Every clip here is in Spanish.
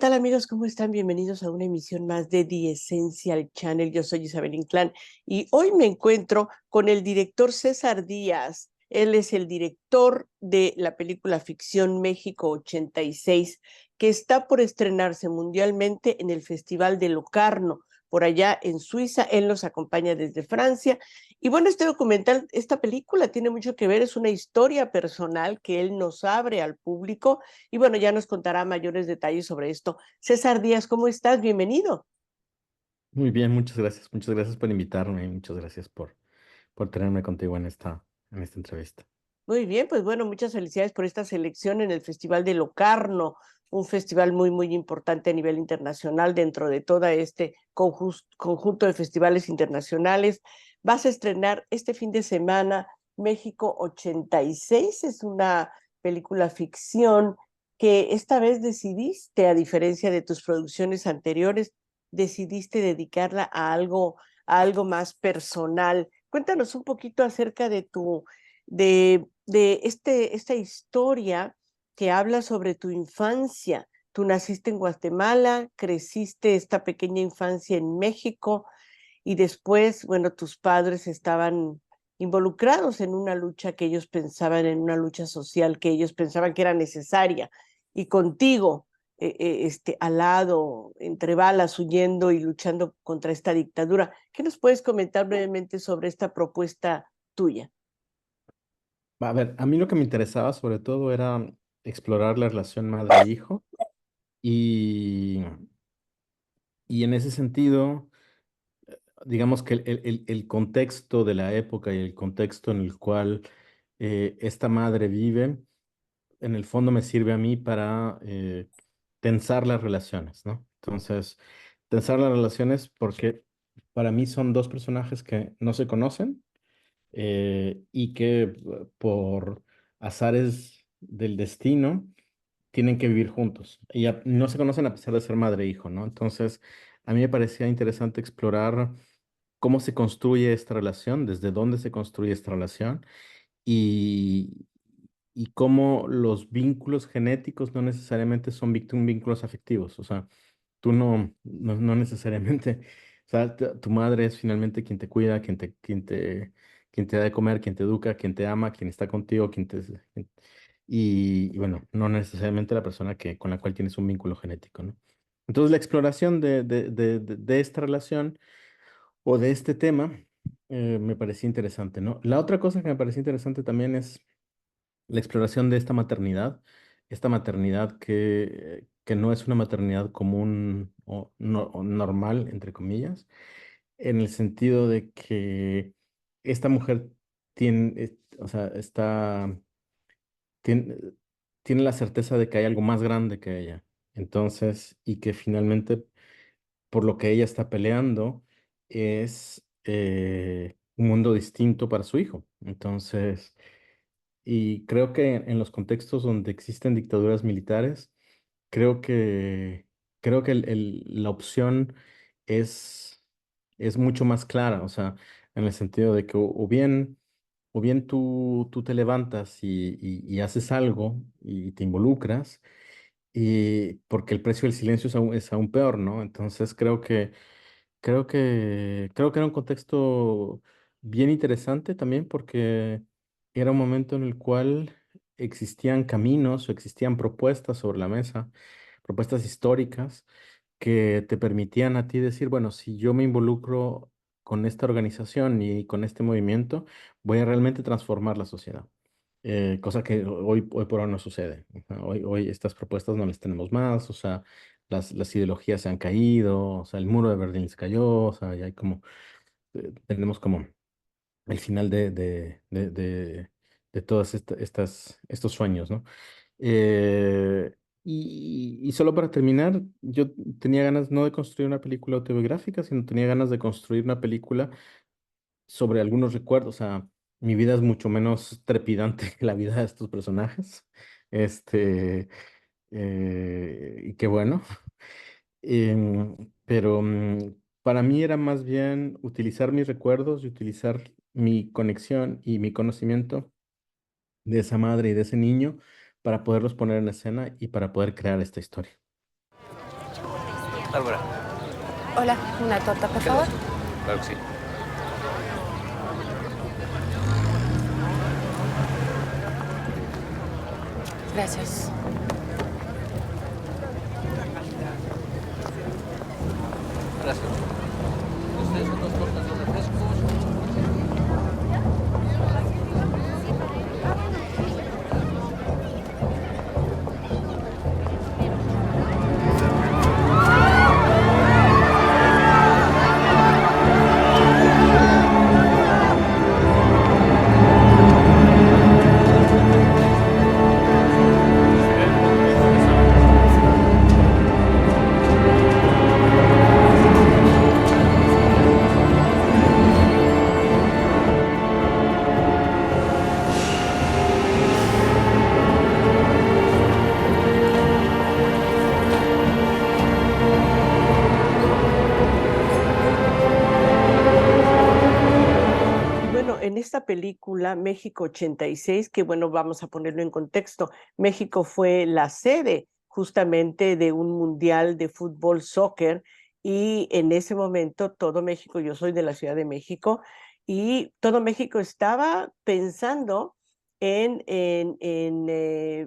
tal amigos? ¿Cómo están? Bienvenidos a una emisión más de The Essential Channel. Yo soy Isabel Inclán y hoy me encuentro con el director César Díaz. Él es el director de la película Ficción México 86, que está por estrenarse mundialmente en el Festival de Locarno, por allá en Suiza. Él nos acompaña desde Francia. Y bueno, este documental, esta película tiene mucho que ver, es una historia personal que él nos abre al público y bueno, ya nos contará mayores detalles sobre esto. César Díaz, ¿cómo estás? Bienvenido. Muy bien, muchas gracias. Muchas gracias por invitarme y muchas gracias por tenerme contigo en esta entrevista. Muy bien, pues bueno, muchas felicidades por esta selección en el Festival de Locarno, un festival muy, muy importante a nivel internacional dentro de todo este conjunto de festivales internacionales. Vas a estrenar este fin de semana México 86, es una película ficción que esta vez decidiste, a diferencia de tus producciones anteriores, decidiste dedicarla a algo más personal. Cuéntanos un poquito acerca de esta historia que habla sobre tu infancia. Tú naciste en Guatemala, creciste esta pequeña infancia en México y después, bueno, tus padres estaban involucrados en una lucha que ellos pensaban, en una lucha social que ellos pensaban que era necesaria y contigo, al lado, entre balas, huyendo y luchando contra esta dictadura. ¿Qué nos puedes comentar brevemente sobre esta propuesta tuya? A ver, a mí lo que me interesaba sobre todo era explorar la relación madre-hijo y, y en ese sentido, digamos que el contexto de la época y el contexto en el cual esta madre vive, en el fondo me sirve a mí para tensar las relaciones, ¿no? Entonces, tensar las relaciones porque para mí son dos personajes que no se conocen y que por azares del destino tienen que vivir juntos. Y no se conocen a pesar de ser madre e hijo, ¿no? Entonces, a mí me parecía interesante explorar cómo se construye esta relación, desde dónde se construye esta relación y, y cómo los vínculos genéticos no necesariamente son vínculos afectivos. O sea, tú no necesariamente, o sea, tu madre es finalmente quien te cuida, quien te da de comer, quien te educa, quien te ama, quien está contigo, y bueno, no necesariamente la persona con la cual tienes un vínculo genético, ¿no? Entonces, la exploración de esta relación o de este tema me parecía interesante, ¿no? La otra cosa que me parecía interesante también es la exploración de esta maternidad que no es una maternidad común o, no, o normal, entre comillas, en el sentido de que esta mujer o sea, tiene, tiene la certeza de que hay algo más grande que ella. Entonces, y que finalmente por lo que ella está peleando es un mundo distinto para su hijo. Entonces, y creo que en los contextos donde existen dictaduras militares, creo que, creo que la opción es, es mucho más clara, o sea, en el sentido de que o bien tú te levantas y haces algo y te involucras, y porque el precio del silencio es aún peor, ¿no? Entonces creo que era un contexto bien interesante también porque era un momento en el cual existían caminos o existían propuestas sobre la mesa, propuestas históricas que te permitían a ti decir, bueno, si yo me involucro con esta organización y con este movimiento, voy a realmente transformar la sociedad. Cosa que hoy por hoy no sucede. O sea, hoy estas propuestas no las tenemos más, o sea, las ideologías se han caído, o sea, el muro de Berlín se cayó, o sea, ya hay como, tenemos como el final de todos estos sueños, ¿no? Y solo para terminar, yo tenía ganas no de construir una película autobiográfica, sino tenía ganas de construir una película sobre algunos recuerdos. O sea, mi vida es mucho menos trepidante que la vida de estos personajes. Este, y qué bueno. Pero para mí era más bien utilizar mis recuerdos y utilizar mi conexión y mi conocimiento de esa madre y de ese niño para poderlos poner en escena y para poder crear esta historia. Bárbara, Hola, una torta, por favor. claro que sí. Gracias. Gracias. Ustedes son dos tortas, dos refrescos. Y bueno, en esta película, México 86, que bueno, vamos a ponerlo en contexto, México fue la sede justamente de un mundial de fútbol, soccer, y en ese momento todo México, yo soy de la Ciudad de México, y todo México estaba pensando en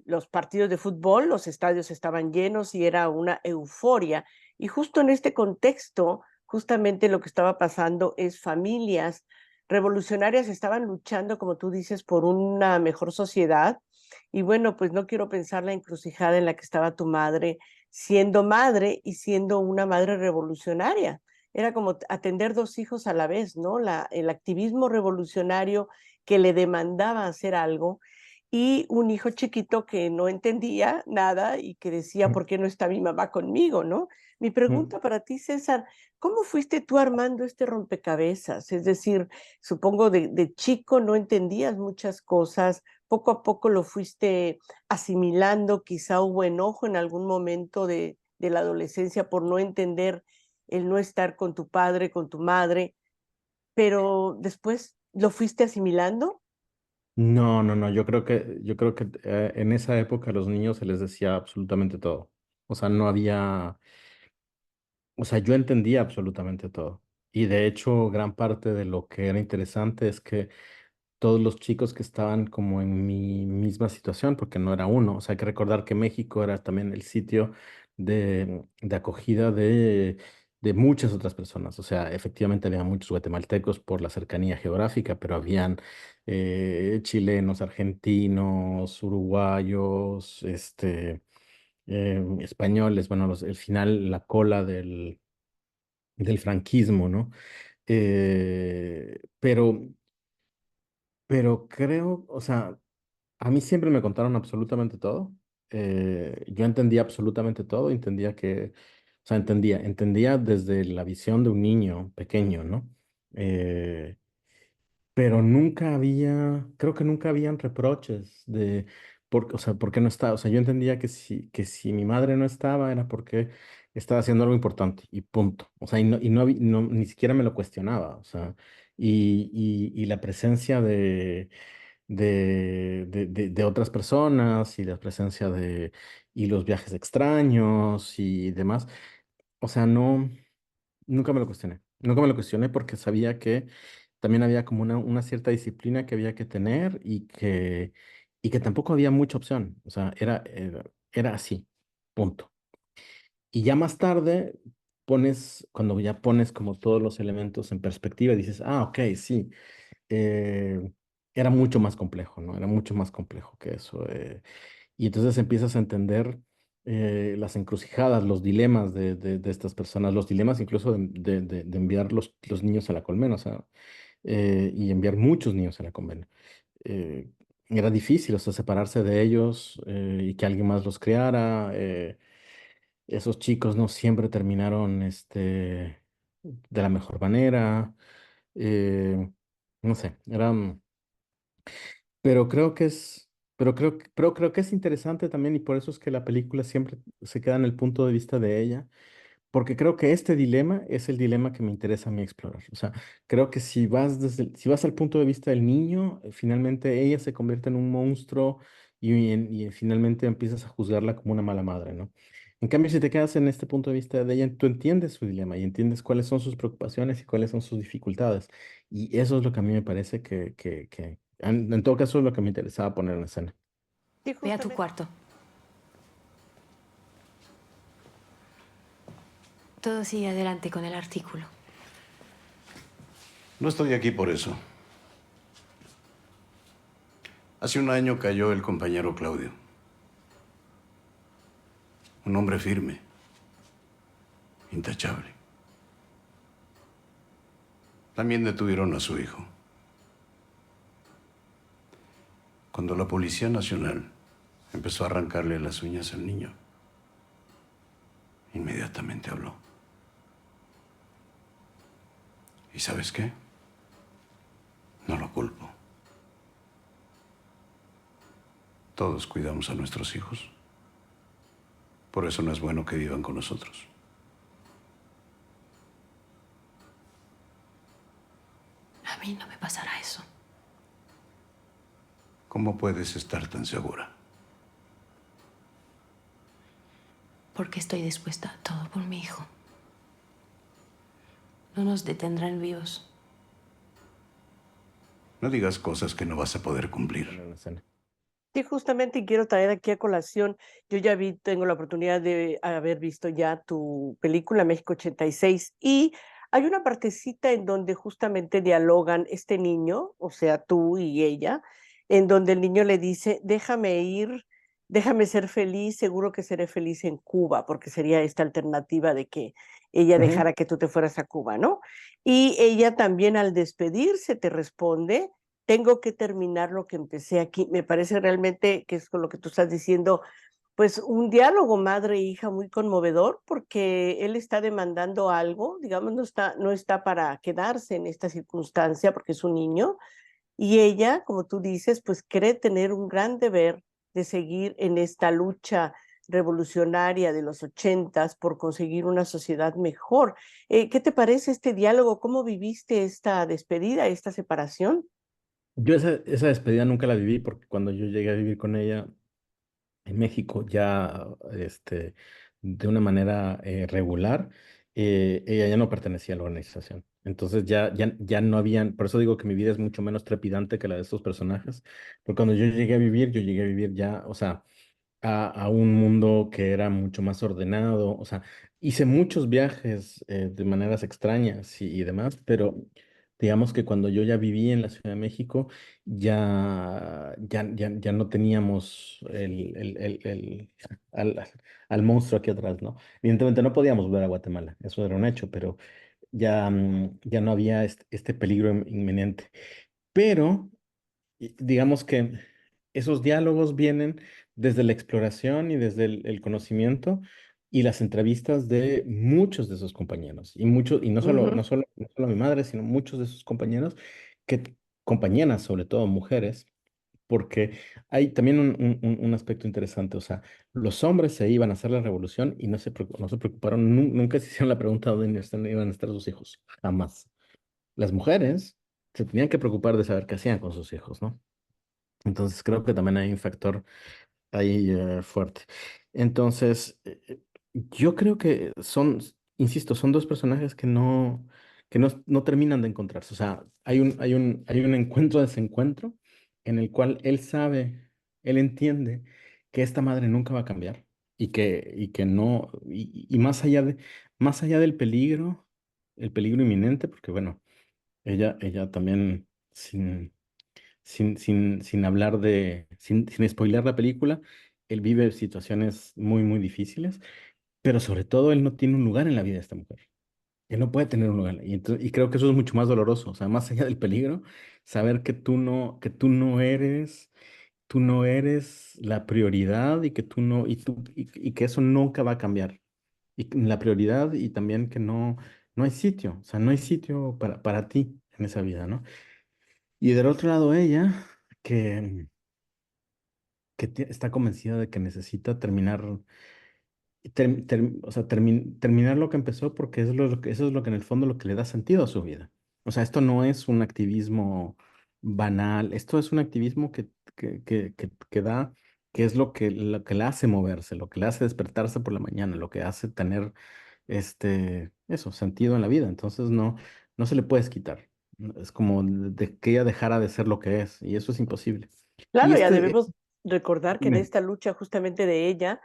los partidos de fútbol, los estadios estaban llenos y era una euforia. Y justo en este contexto, justamente lo que estaba pasando es familias revolucionarias estaban luchando, como tú dices, por una mejor sociedad. Y bueno, pues no quiero pensar la encrucijada en la que estaba tu madre, siendo madre y siendo una madre revolucionaria. Era como atender dos hijos a la vez, ¿no? El activismo revolucionario que le demandaba hacer algo y un hijo chiquito que no entendía nada y que decía, ¿por qué no está mi mamá conmigo, no? Mi Mm. pregunta para ti, César, ¿cómo fuiste tú armando este rompecabezas? Es decir, supongo de chico no entendías muchas cosas, poco a poco lo fuiste asimilando, quizá hubo enojo en algún momento de la adolescencia por no entender el no estar con tu padre, con tu madre, pero después lo fuiste asimilando. No, no, no, yo creo que en esa época a los niños se les decía absolutamente todo. O sea, no había, o sea, yo entendía absolutamente todo. Y de hecho, gran parte de lo que era interesante es que todos los chicos que estaban como en mi misma situación, porque no era uno. O sea, hay que recordar que México era también el sitio de acogida de muchas otras personas. O sea, efectivamente había muchos guatemaltecos por la cercanía geográfica, pero habían chilenos, argentinos, uruguayos, españoles, bueno, el final, la cola del franquismo, ¿no? Pero creo, o sea, a mí siempre me contaron absolutamente todo. Yo entendía absolutamente todo, o sea, entendía desde la visión de un niño pequeño, ¿no? Eh, pero nunca había, creo que nunca habían reproches o sea, por qué no estaba. O sea, yo entendía que si mi madre no estaba era porque estaba haciendo algo importante y punto. O sea, ni siquiera me lo cuestionaba. O sea, y la presencia de otras personas y la presencia y los viajes extraños y demás. O sea, no, nunca me lo cuestioné. Nunca me lo cuestioné porque sabía que también había como una cierta disciplina que había que tener y que tampoco había mucha opción. O sea, era así, punto. Y ya más tarde cuando ya pones como todos los elementos en perspectiva, dices, ah, ok, sí, eh, era mucho más complejo, ¿no? Era mucho más complejo que eso. Y entonces empiezas a entender las encrucijadas, los dilemas de estas personas, los dilemas incluso de enviar los niños a la colmena, o sea, y enviar muchos niños a la colmena. Eh, Era difícil, o sea, separarse de ellos y que alguien más los criara. Esos chicos no siempre terminaron de la mejor manera. eh, no sé, eran. Pero creo que es, pero creo que es interesante también y por eso es que la película siempre se queda en el punto de vista de ella, porque creo que este dilema es el dilema que me interesa a mí explorar. O sea, creo que si vas al punto de vista del niño, finalmente ella se convierte en un monstruo y finalmente empiezas a juzgarla como una mala madre, ¿no? En cambio, si te quedas en este punto de vista de ella, tú entiendes su dilema y entiendes cuáles son sus preocupaciones y cuáles son sus dificultades. Y eso es lo que a mí me parece en todo caso, es lo que me interesaba poner en escena. Sí, Ve a tu justamente. cuarto. Todo sigue adelante con el artículo. No estoy aquí por eso. Hace un año cayó el compañero Claudio. Un hombre firme, intachable. También detuvieron a su hijo. Cuando la Policía Nacional empezó a arrancarle las uñas al niño, inmediatamente habló. ¿Y sabes qué? No lo culpo. Todos cuidamos a nuestros hijos. Por eso no es bueno que vivan con nosotros. A mí no me pasará eso. ¿Cómo puedes estar tan segura? Porque estoy dispuesta a todo por mi hijo. No nos detendrán vivos. No digas cosas que no vas a poder cumplir. Poner en escena. Sí, justamente, y quiero traer aquí a colación, yo ya tengo la oportunidad de haber visto ya tu película México 86 y hay una partecita en donde justamente dialogan este niño, o sea, tú y ella, en donde el niño le dice, déjame ir, déjame ser feliz, seguro que seré feliz en Cuba, porque sería esta alternativa de que ella Ujú. dejara que tú te fueras a Cuba, ¿no? Y ella también al despedirse te responde, tengo que terminar lo que empecé aquí. Me parece realmente que es con lo que tú estás diciendo, pues un diálogo madre e hija muy conmovedor, porque él está demandando algo, digamos, no está para quedarse en esta circunstancia porque es un niño, y ella, como tú dices, pues cree tener un gran deber de seguir en esta lucha revolucionaria de los 80 por conseguir una sociedad mejor. ¿Qué te parece este diálogo? ¿Cómo viviste esta despedida, esta separación? Yo esa despedida nunca la viví porque cuando yo llegué a vivir con ella en México ya de una manera regular, ella ya no pertenecía a la organización. Entonces ya no habían, por eso digo que mi vida es mucho menos trepidante que la de estos personajes, porque cuando yo llegué a vivir ya, o sea, a un mundo que era mucho más ordenado, o sea, hice muchos viajes de maneras extrañas y demás, pero digamos que cuando yo ya viví en la Ciudad de México, ya no teníamos al, al monstruo aquí atrás, ¿no? Evidentemente no podíamos ver a Guatemala, eso era un hecho, pero ya no había este peligro inminente. Pero digamos que esos diálogos vienen desde la exploración y desde el conocimiento y las entrevistas de muchos de esos compañeros. Y no solo, Ujú. no solo mi madre, sino muchos de sus compañeros, compañeras, sobre todo mujeres, porque hay también un aspecto interesante. O sea, los hombres se iban a hacer la revolución y no se preocuparon, nunca se hicieron la pregunta de dónde iban a estar sus hijos, jamás. Las mujeres se tenían que preocupar de saber qué hacían con sus hijos, ¿no? Entonces creo que también hay un factor ahí fuerte. Entonces, yo creo que insisto, son dos personajes que no terminan de encontrarse. O sea, hay un encuentro-desencuentro en el cual él entiende que esta madre nunca va a cambiar y que no, y más allá del peligro, el peligro inminente, porque bueno, ella también sin hablar sin spoilear la película, él vive situaciones muy, muy difíciles, pero sobre todo él no tiene un lugar en la vida de esta mujer. Él no puede tener un lugar. Y creo que eso es mucho más doloroso. O sea, más allá del peligro, saber que tú no eres la prioridad y que tú no, y que eso nunca va a cambiar. La prioridad y también que no hay sitio. O sea, no hay sitio para ti en esa vida, ¿no? Y del otro lado, ella, que está convencida de que necesita o sea, terminar lo que empezó porque eso es lo que en el fondo lo que le da sentido a su vida. O sea, esto no es un activismo banal, esto es un activismo que es lo que la hace moverse, lo que le hace despertarse por la mañana, lo que hace tener eso, sentido en la vida. Entonces no se le puedes quitar. Es como de que ella dejara de ser lo que es, y eso es imposible. Y Claro, ya debemos recordar que en dime. esta lucha justamente de ella,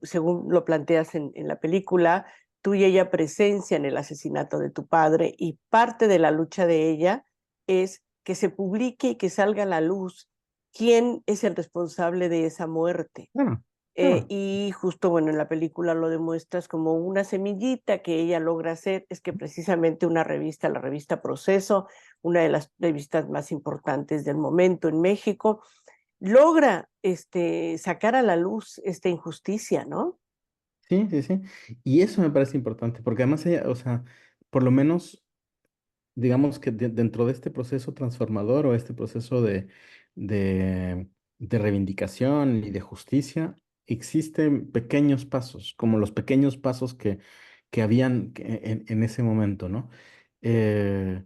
según lo planteas en la película, tú y ella presencian el asesinato de tu padre y parte de la lucha de ella es que se publique y que salga a la luz quién es el responsable de esa muerte. Claro, claro. Y justo, bueno, en la película lo demuestras como una semillita que ella logra hacer, es que precisamente una revista, la revista Proceso, una de las revistas más importantes del momento en México, logra sacar a la luz esta injusticia, ¿no? Sí, sí, sí. Y eso me parece importante, porque además ella, o sea, por lo menos, digamos que dentro de este proceso transformador o este proceso de, de reivindicación y de justicia, existen pequeños pasos, como los pequeños pasos que habían en ese momento, ¿no? Eh,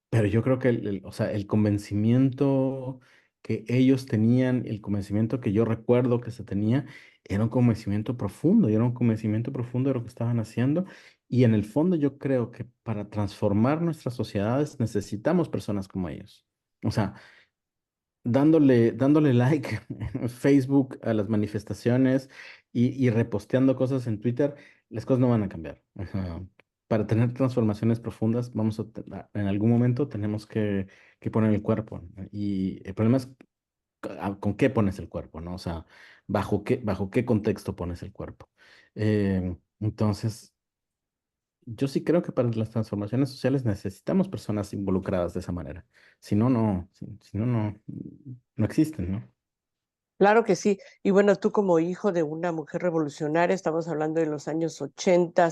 pero yo creo que o sea, el convencimiento que ellos tenían, el convencimiento que yo recuerdo que se tenía, era un convencimiento profundo, y era un convencimiento profundo de lo que estaban haciendo. Y en el fondo yo creo que para transformar nuestras sociedades necesitamos personas como ellos. O sea, dándole like en Facebook a las manifestaciones y reposteando cosas en Twitter, las cosas no van a cambiar. Ajá. Para tener transformaciones profundas, en algún momento tenemos que poner el cuerpo, ¿no? Y el problema es con qué pones el cuerpo, ¿no? O sea, bajo qué contexto pones el cuerpo. Entonces, yo sí creo que para las transformaciones sociales necesitamos personas involucradas de esa manera. Si no, no existen, ¿no? Claro que sí. Y bueno, tú como hijo de una mujer revolucionaria, estamos hablando de los años 80,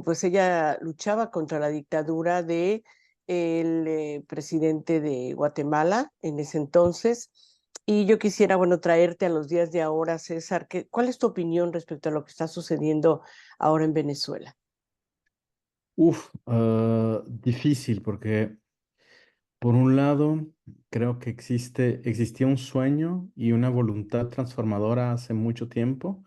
pues ella luchaba contra la dictadura de el presidente de Guatemala en ese entonces. Y yo quisiera, bueno, traerte a los días de ahora, César, ¿cuál es tu opinión respecto a lo que está sucediendo ahora en Venezuela? Difícil porque por un lado creo que existía un sueño y una voluntad transformadora hace mucho tiempo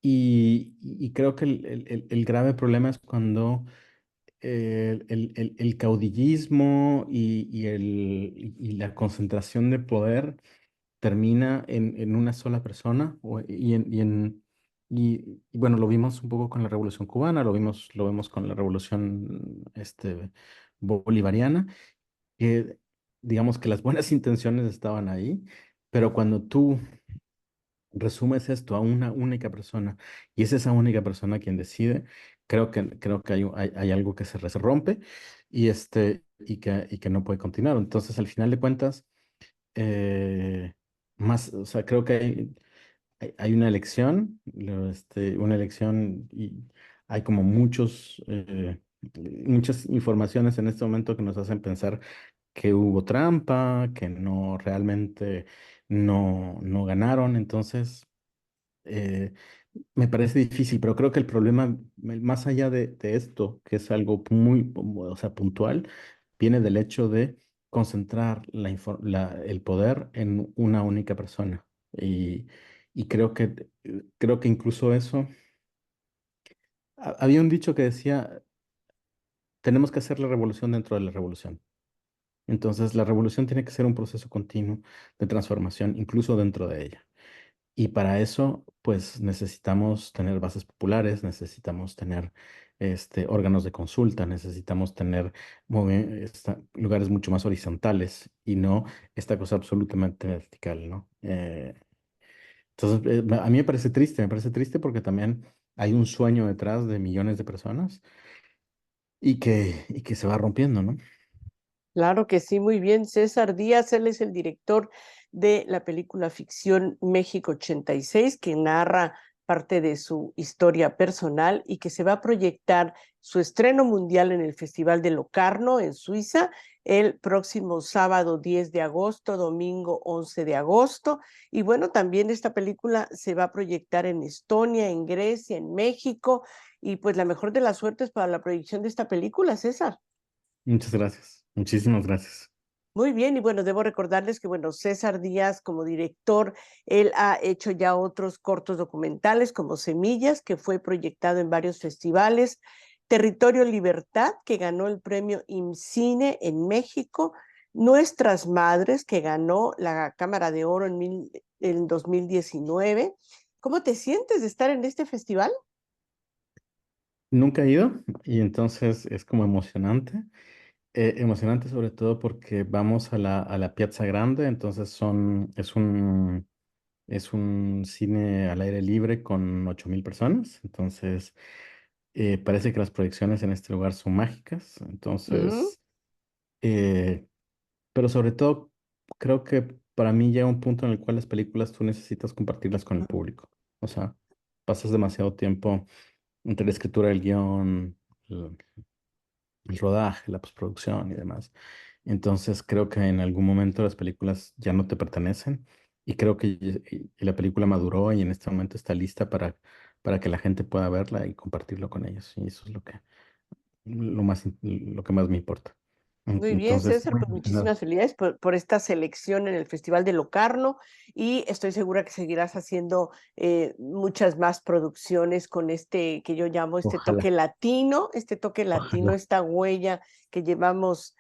y creo que el grave problema es cuando el caudillismo y la concentración de poder termina en una sola persona y bueno, lo vimos un poco con la Revolución Cubana, lo vemos con la Revolución bolivariana, que digamos que las buenas intenciones estaban ahí, pero cuando tú resumes esto a una única persona y es esa única persona quien decide, creo que hay algo que se rompe y que no puede continuar. Entonces, al final de cuentas, eh, o sea, creo que hay una elección, una elección y hay como muchas informaciones en este momento que nos hacen pensar que hubo trampa, que no realmente no ganaron. Entonces, eh, me parece difícil, pero creo que el problema, más allá de esto, que es algo o sea, puntual, viene del hecho de concentrar el poder en una única persona. Y creo que incluso eso, había un dicho que decía, tenemos que hacer la revolución dentro de la revolución. Entonces, la revolución tiene que ser un proceso continuo de transformación, incluso dentro de ella. Y para eso, pues necesitamos tener bases populares, necesitamos tener órganos de consulta, necesitamos tener lugares mucho más horizontales y no esta cosa absolutamente vertical, ¿no? Entonces, a mí me parece triste porque también hay un sueño detrás de millones de personas y que se va rompiendo, ¿no? Claro que sí, muy bien. César Díaz, él es el director de la película ficción México 86, que narra parte de su historia personal y que se va a proyectar su estreno mundial en el Festival de Locarno, en Suiza, el próximo sábado 10 de agosto, domingo 11 de agosto. Y bueno, también esta película se va a proyectar en Estonia, en Grecia, en México. Y pues la mejor de las suertes para la proyección de esta película, César. Muchas gracias, muchísimas gracias. Muy bien, y bueno, debo recordarles que, bueno, César Díaz como director, él ha hecho ya otros cortos documentales como Semillas, que fue proyectado en varios festivales, Territorio Libertad, que ganó el premio IMCINE en México, Nuestras Madres, que ganó la Cámara de Oro en 2019. ¿Cómo te sientes de estar en este festival? Nunca he ido y entonces es como emocionante. Emocionante sobre todo porque vamos a la Piazza Grande, entonces es un cine al aire libre con 8,000 personas, entonces parece que las proyecciones en este lugar son mágicas, Ujú. entonces, eh, pero sobre todo creo que para mí llega un punto en el cual las películas tú necesitas compartirlas con el público, o sea, pasas demasiado tiempo entre la escritura del guión, el rodaje, la postproducción y demás. Entonces creo que en algún momento las películas ya no te pertenecen y creo que y la película maduró y en este momento está lista para que la gente pueda verla y compartirlo con ellos. Y eso es lo que más me importa. Muy bien, Entonces, César, muy pues emocionado. muchísimas felicidades por esta selección en el Festival de Locarno y estoy segura que seguirás haciendo muchas más producciones con este que yo llamo Ojalá, este toque latino, ojalá. esta huella que llevamos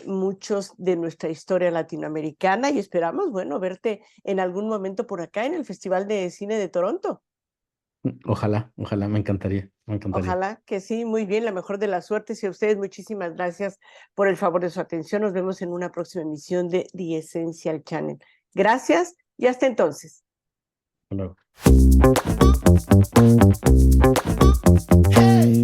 muchos de nuestra historia latinoamericana y esperamos, bueno, verte en algún momento por acá en el Festival de Cine de Toronto. Ojalá, ojalá, me encantaría, me encantaría. Ojalá que sí, muy bien, la mejor de las suertes y a ustedes muchísimas gracias por el favor de su atención. Nos vemos en una próxima emisión de The Essential Channel. Gracias y hasta entonces. Hasta luego. Hey.